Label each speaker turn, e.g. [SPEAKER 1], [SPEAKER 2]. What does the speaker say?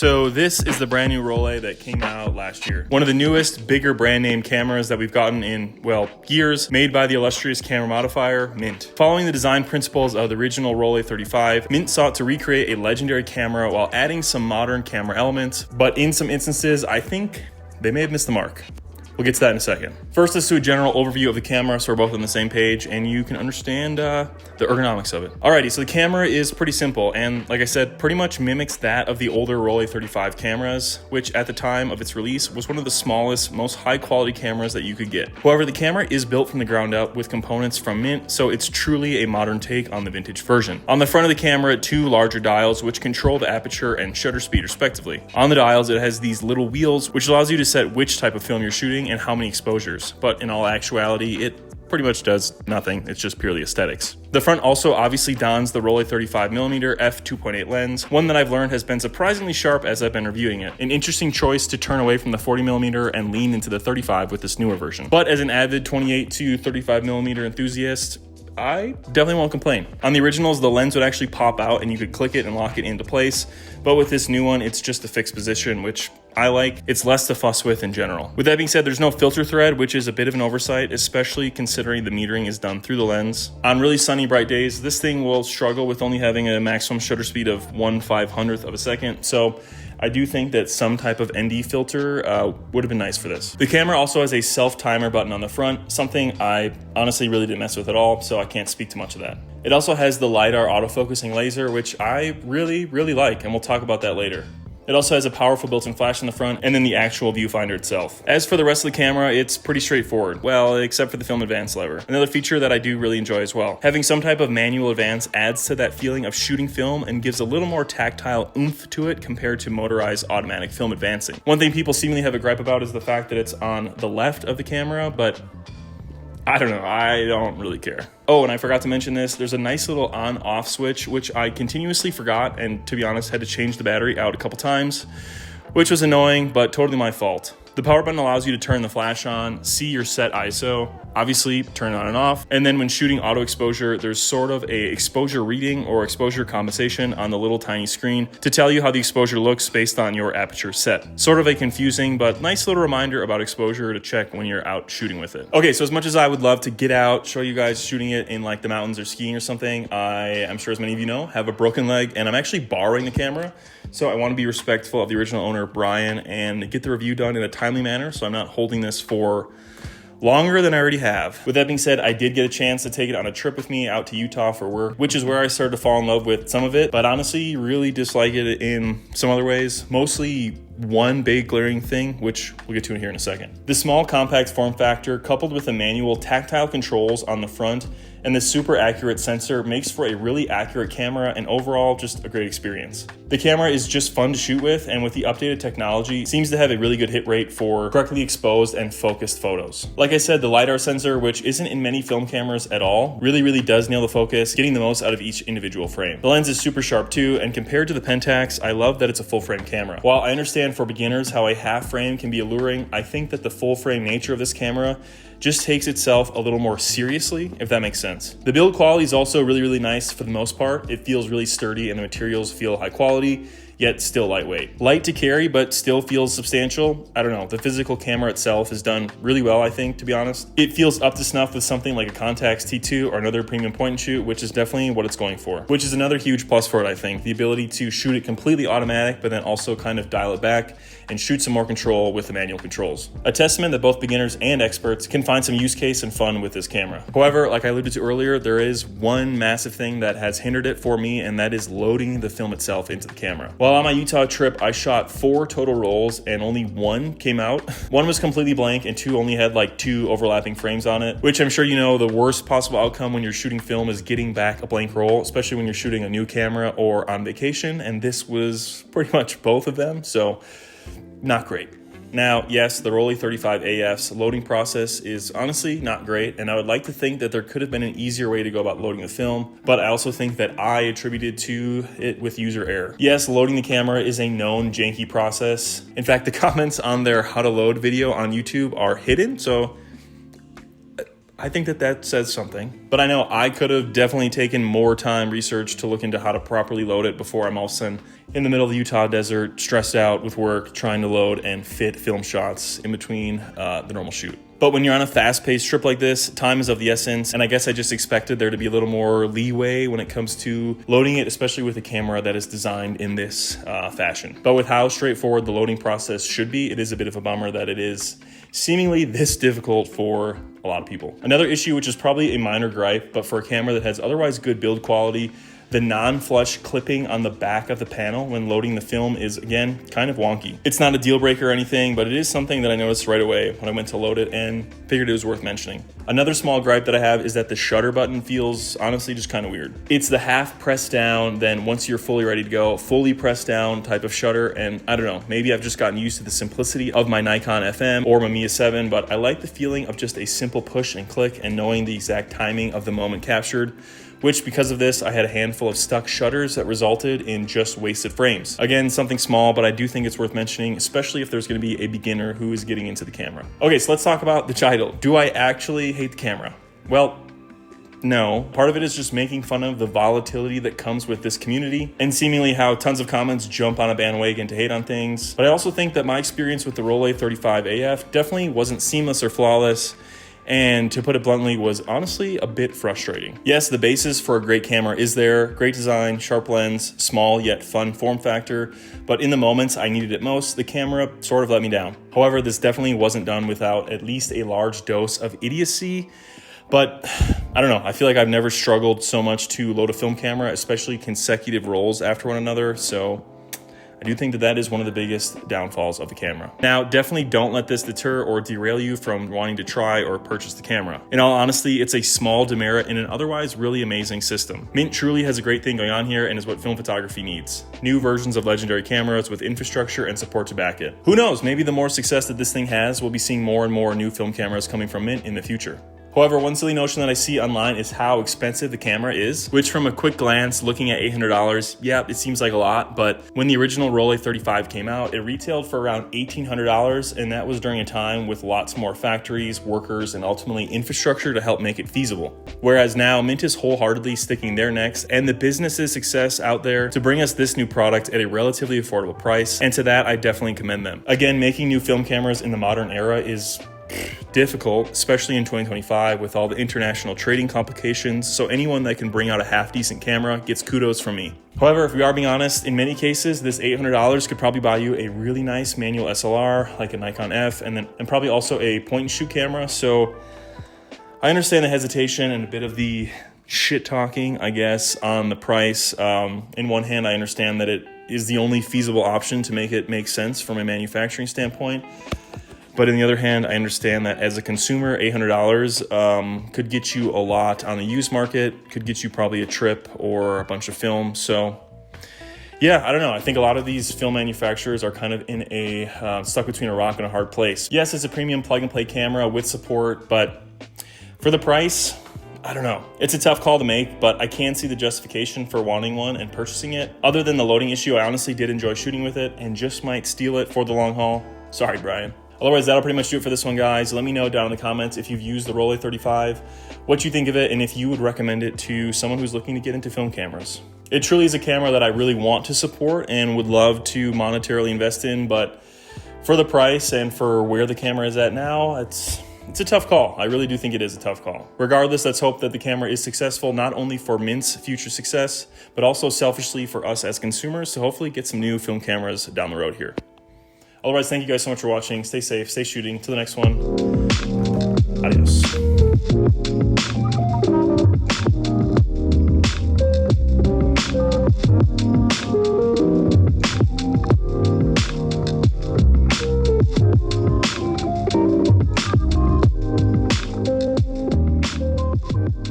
[SPEAKER 1] So this is the brand new Rollei that came out last year. One of the newest, bigger brand name cameras that we've gotten in, well, years, made by the illustrious camera modifier, Mint. Following the design principles of the original Rollei 35, Mint sought to recreate a legendary camera while adding some modern camera elements, but in some instances, I think they may have missed the mark. We'll get to that in a second. First, let's do a general overview of the camera so we're both on the same page and you can understand the ergonomics of it. Alrighty, so the camera is pretty simple and like I said, pretty much mimics that of the older Rollei 35 cameras, which at the time of its release was one of the smallest, most high quality cameras that you could get. However, the camera is built from the ground up with components from Mint, so it's truly a modern take on the vintage version. On the front of the camera, two larger dials which control the aperture and shutter speed respectively. On the dials, it has these little wheels which allows you to set which type of film you're shooting and how many exposures, but in all actuality, it pretty much does nothing. It's just purely aesthetics. The front also obviously dons the Rollei 35mm f2.8 lens, one that I've learned has been surprisingly sharp as I've been reviewing it. An interesting choice to turn away from the 40mm and lean into the 35 with this newer version. But as an avid 28 to 35mm enthusiast, I definitely won't complain. On the originals, the lens would actually pop out and you could click it and lock it into place. But with this new one, it's just a fixed position, which I like. It's less to fuss with in general. With that being said, there's no filter thread, which is a bit of an oversight, especially considering the metering is done through the lens. On really sunny, bright days, this thing will struggle with only having a maximum shutter speed of 1/500th of a second. So I do think that some type of ND filter would have been nice for this. The camera also has a self-timer button on the front, something I honestly really didn't mess with at all, so I can't speak too much of that. It also has the LiDAR autofocusing laser, which I really like, and we'll talk about that later. It also has a powerful built-in flash in the front and then the actual viewfinder itself. As for the rest of the camera, it's pretty straightforward. Well, except for the film advance lever. Another feature that I do really enjoy as well. Having some type of manual advance adds to that feeling of shooting film and gives a little more tactile oomph to it compared to motorized automatic film advancing. One thing people seemingly have a gripe about is the fact that it's on the left of the camera, but I don't know, I don't really care. Oh, and I forgot to mention this, there's a nice little on-off switch, which I continuously forgot, and to be honest, had to change the battery out a couple times, which was annoying, but totally my fault. The power button allows you to turn the flash on, see your set ISO, obviously turn it on and off, and then when shooting auto exposure, there's sort of a exposure reading or exposure compensation on the little tiny screen to tell you how the exposure looks based on your aperture set. Sort of a confusing but nice little reminder about exposure to check when you're out shooting with it. Okay, so as much as I would love to get out, show you guys shooting it in like the mountains or skiing or something, I'm sure as many of you know, have a broken leg and I'm actually borrowing the camera. So I want to be respectful of the original owner, Brian, and get the review done in a timely manner so I'm not holding this for longer than I already have. With that being said, I did get a chance to take it on a trip with me out to Utah for work, which is where I started to fall in love with some of it, but honestly really dislike it in some other ways. Mostly one big glaring thing, which we'll get to in here in a second. The small compact form factor coupled with the manual tactile controls on the front and the super accurate sensor makes for a really accurate camera and overall just a great experience. The camera is just fun to shoot with, and with the updated technology, seems to have a really good hit rate for correctly exposed and focused photos. Like I said, the LiDAR sensor, which isn't in many film cameras at all, really does nail the focus, getting the most out of each individual frame. The lens is super sharp too, and compared to the Pentax, I love that it's a full frame camera. While I understand for beginners how a half frame can be alluring, I think that the full frame nature of this camera just takes itself a little more seriously, if that makes sense. The build quality is also really nice for the most part. It feels really sturdy and the materials feel high quality, yet still lightweight. Light to carry, but still feels substantial. I don't know, the physical camera itself is done really well, I think, to be honest. It feels up to snuff with something like a Contax T2 or another premium point and shoot, which is definitely what it's going for. Which is another huge plus for it, I think. The ability to shoot it completely automatic, but then also kind of dial it back and shoot some more control with the manual controls. A testament that both beginners and experts can find some use case and fun with this camera. However, like I alluded to earlier, there is one massive thing that has hindered it for me, and that is loading the film itself into the camera. While on my Utah trip, I shot 4 total rolls and only 1 came out. 1 was completely blank and 2 only had like 2 overlapping frames on it, which I'm sure you know the worst possible outcome when you're shooting film is getting back a blank roll, especially when you're shooting a new camera or on vacation, and this was pretty much both of them, so not great. Now, yes, the Rollei 35AF's loading process is honestly not great, and I would like to think that there could have been an easier way to go about loading the film, but I also think that I attributed to it with user error. Yes, loading the camera is a known janky process. In fact, the comments on their how to load video on YouTube are hidden, so I think that says something. But I know I could have definitely taken more time research to look into how to properly load it before I'm all of a sudden in the middle of the Utah desert, stressed out with work, trying to load and fit film shots in between the normal shoot. But when you're on a fast-paced trip like this, time is of the essence, and I guess I just expected there to be a little more leeway when it comes to loading it, especially with a camera that is designed in this fashion. But with how straightforward the loading process should be, it is a bit of a bummer that it is seemingly this difficult for a lot of people. Another issue, which is probably a minor gripe, but for a camera that has otherwise good build quality, the non-flush clipping on the back of the panel when loading the film is, again, kind of wonky. It's not a deal breaker or anything, but it is something that I noticed right away when I went to load it and figured it was worth mentioning. Another small gripe that I have is that the shutter button feels honestly just kind of weird. It's the half pressed down, then once you're fully ready to go, fully pressed down type of shutter, and I don't know, maybe I've just gotten used to the simplicity of my Nikon FM or my Mamiya 7, but I like the feeling of just a simple push and click and knowing the exact timing of the moment captured, which because of this, I had a handful of stuck shutters that resulted in just wasted frames. Again, something small, but I do think it's worth mentioning, especially if there's gonna be a beginner who is getting into the camera. Okay, so let's talk about the title. Do I actually hate the camera? Well, no. Part of it is just making fun of the volatility that comes with this community and seemingly how tons of comments jump on a bandwagon to hate on things. But I also think that my experience with the Rollei 35AF definitely wasn't seamless or flawless, and to put it bluntly, was honestly a bit frustrating. Yes, the basis for a great camera is there, great design, sharp lens, small yet fun form factor, but in the moments I needed it most, the camera sort of let me down. However, this definitely wasn't done without at least a large dose of idiocy, but I don't know, I feel like I've never struggled so much to load a film camera, especially consecutive rolls after one another, so I do think that is one of the biggest downfalls of the camera. Now, definitely don't let this deter or derail you from wanting to try or purchase the camera. In all honesty, it's a small demerit in an otherwise really amazing system. Mint truly has a great thing going on here and is what film photography needs. New versions of legendary cameras with infrastructure and support to back it. Who knows, maybe the more success that this thing has, we'll be seeing more and more new film cameras coming from Mint in the future. However, one silly notion that I see online is how expensive the camera is, which from a quick glance, looking at $800, yeah, it seems like a lot, but when the original Rollei 35 came out, it retailed for around $1,800, and that was during a time with lots more factories, workers, and ultimately infrastructure to help make it feasible. Whereas now, Mint is wholeheartedly sticking their necks and the business's success out there to bring us this new product at a relatively affordable price, and to that, I definitely commend them. Again, making new film cameras in the modern era is difficult, especially in 2025 with all the international trading complications, so anyone that can bring out a half-decent camera gets kudos from me. However, if we are being honest, in many cases, this $800 could probably buy you a really nice manual SLR, like a Nikon F, and probably also a point-and-shoot camera, so I understand the hesitation and a bit of the shit-talking, I guess, on the price. In one hand, I understand that it is the only feasible option to make it make sense from a manufacturing standpoint. But on the other hand, I understand that as a consumer, $800 could get you a lot on the used market, could get you probably a trip or a bunch of film. So yeah, I don't know. I think a lot of these film manufacturers are kind of in a stuck between a rock and a hard place. Yes, it's a premium plug and play camera with support, but for the price, I don't know. It's a tough call to make, but I can see the justification for wanting one and purchasing it. Other than the loading issue, I honestly did enjoy shooting with it and just might steal it for the long haul. Sorry, Brian. Otherwise, that'll pretty much do it for this one, guys. Let me know down in the comments if you've used the Rollei 35, what you think of it, and if you would recommend it to someone who's looking to get into film cameras. It truly is a camera that I really want to support and would love to monetarily invest in, but for the price and for where the camera is at now, it's a tough call. I really do think it is a tough call. Regardless, let's hope that the camera is successful, not only for Mint's future success, but also selfishly for us as consumers to hopefully get some new film cameras down the road here. Otherwise, thank you guys so much for watching. Stay safe, stay shooting. Till the next one.